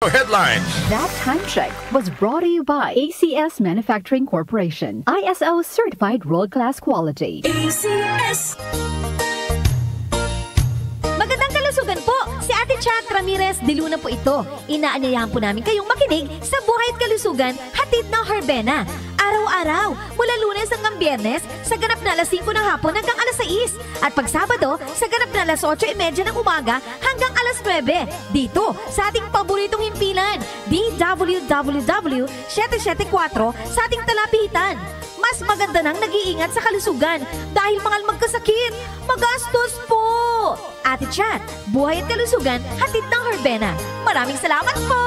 Headlines. That time check was brought to you by ACS Manufacturing Corporation. ISO certified world-class quality. ACS. Magandang kalusugan po! Si Ate Chat Ramirez de Luna po ito. Inaanyayahan po namin kayong makinig sa Buhay at Kalusugan, hatid ng Herbena. Araw-araw, mula Lunes hanggang Biyernes, sa ganap na alas 5 ng hapon hanggang alas 6. At pag Sabado, sa ganap na alas 8:30 ng umaga hanggang alas 9. Dito, sa ating paboritong himpilan, DWWW 774 sa ating talapitan. Mas maganda nang nag-iingat sa kalusugan dahil mangal magkasakit, magastos po! Ate Chat, Buhay at Kalusugan, hatid ng Herbena. Maraming salamat po!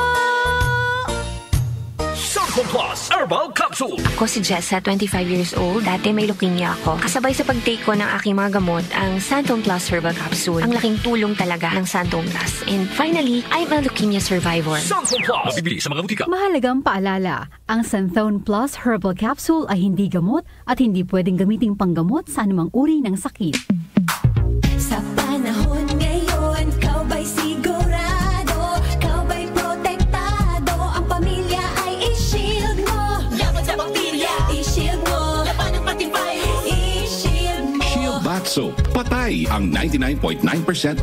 Santon Plus Herbal Capsule. Ako si Jessa, 25 years old. Dati may leukemia ako. Kasabay sa pag-take ko ng aking mga gamot, ang Santon Plus Herbal Capsule. Ang laking tulong talaga ng Santon Plus. And finally, I'm a leukemia survivor. Santon Plus. Mabibili sa mga butika. Mahalagang paalala, ang Santon Plus Herbal Capsule ay hindi gamot at hindi pwedeng gamiting panggamot sa anumang uri ng sakit. Sa panahon ngayon, kau ba'y sigurado? Kau ba'y protektado? Ang pamilya ay i-shield mo. Laban sa bakterya, i-shield mo. Laban ng pati virus, i-shield mo. Shield Bath Soap. Patay ang 99.9%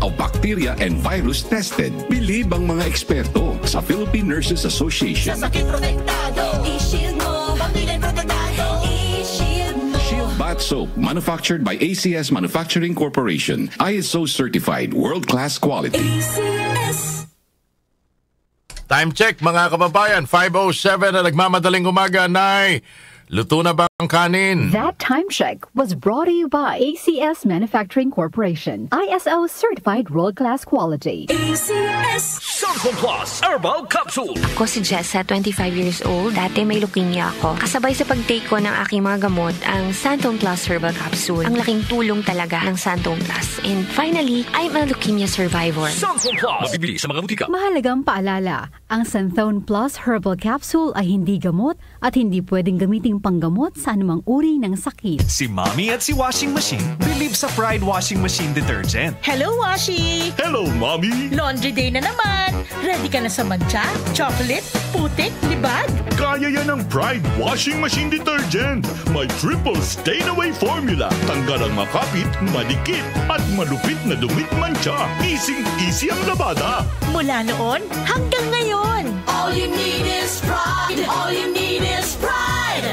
of bacteria and virus tested. Bilib ang mga eksperto sa Philippine Nurses Association. Sa sakit protektado, i-shield mo. Pamilya protektado, i-shield mo. Shield Bath Soap, manufactured by ACS Manufacturing Corporation. ISO certified, world-class quality. ACS. Time check mga kababayan. 5:07 na nagmamadaling umaga. Nay, luto na ba ang kanin? That time check was brought to you by ACS Manufacturing Corporation. ISO certified world-class quality. ACS. Santon Plus Herbal Capsule. Ako si Jessa, 25 years old. Dati may leukemia ako. Kasabay sa pag-take ko ng aking mga gamot, ang Santon Plus Herbal Capsule. Ang laking tulong talaga ng Santon Plus. And finally, I'm a leukemia survivor. Santon Plus. Mabibili sa mga butika. Mahalagang paalala, ang Santon Plus Herbal Capsule ay hindi gamot at hindi pwedeng gamiting panggamot sa anumang uri ng sakit. Si Mommy at si Washing Machine believe sa Pride Washing Machine Detergent. Hello, Washi! Hello, Mommy! Laundry day na naman! Ready ka na sa mancha, chocolate, putik, libag? Kaya yan ng Pride Washing Machine Detergent. May triple stain-away formula. Tanggal ang makapit, madikit, at malupit na dumit mancha. Easy-easy ang labada. Mula noon hanggang ngayon! All you need is pride. All you need is pride.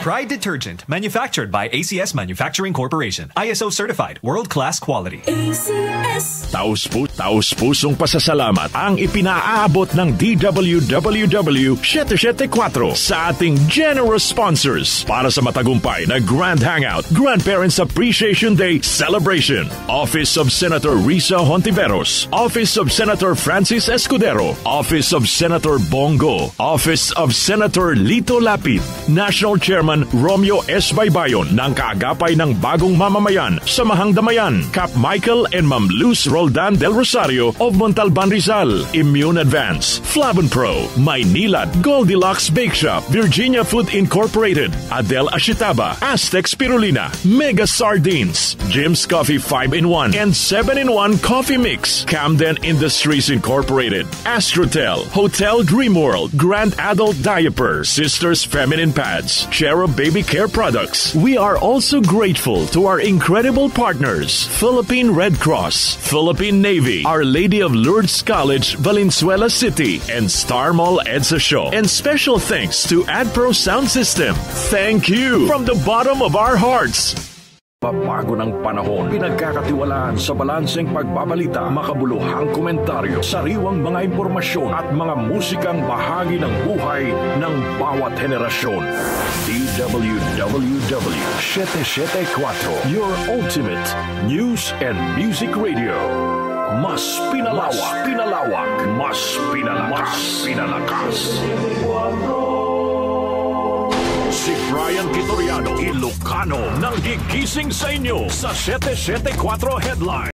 Pride Detergent, manufactured by ACS Manufacturing Corporation. ISO certified, world-class quality. ACS. Taus-pusong pasasalamat ang ipinaaabot ng DWWW 774 sa ating generous sponsors para sa matagumpay na Grand Hangout, Grandparents Appreciation Day Celebration. Office of Senator Risa Hontiveros, Office of Senator Francis Escudero, Office of Senator Bongo, Office of Senator Lito Lapid, National Chairman Romeo S. Baybayon ng kaagapay ng bagong mamamayan, Samahang Damayan, Cap Michael and Ma'am Luz Roldan del Rosario of Montalban Rizal, Immune Advance, Flavon Pro, Maynilad, Goldilocks Bake Shop, Virginia Food Incorporated, Adel Ashitaba, Aztec Spirulina, Mega Sardines, Jim's Coffee 5-in-1 and 7-in-1 Coffee Mix, Camden Industries Incorporated, Astrotel, Hotel Dreamworld, Grand Adult Diaper, Sisters Feminine Pads, Cherub Baby Care Products. We are also grateful to our incredible partners, Philippine Red Cross, Philippine Navy, Our Lady of Lourdes College, Valenzuela City, and Star Mall EDSA Show. And special thanks to AdPro Sound System. Thank you from the bottom of our hearts. Pagbago ng panahon, pinagkakatiwalaan sa balanseng pagbabalita, makabuluhang komentaryo, sariwang mga impormasyon at mga musikang bahagi ng buhay ng bawat henerasyon. DWWW 774, your ultimate news and music radio. Mas pinalawak, mas pinalakas. Si Brian Vitoriano, Ilocano, nang gigising sa inyo sa 774 Headline.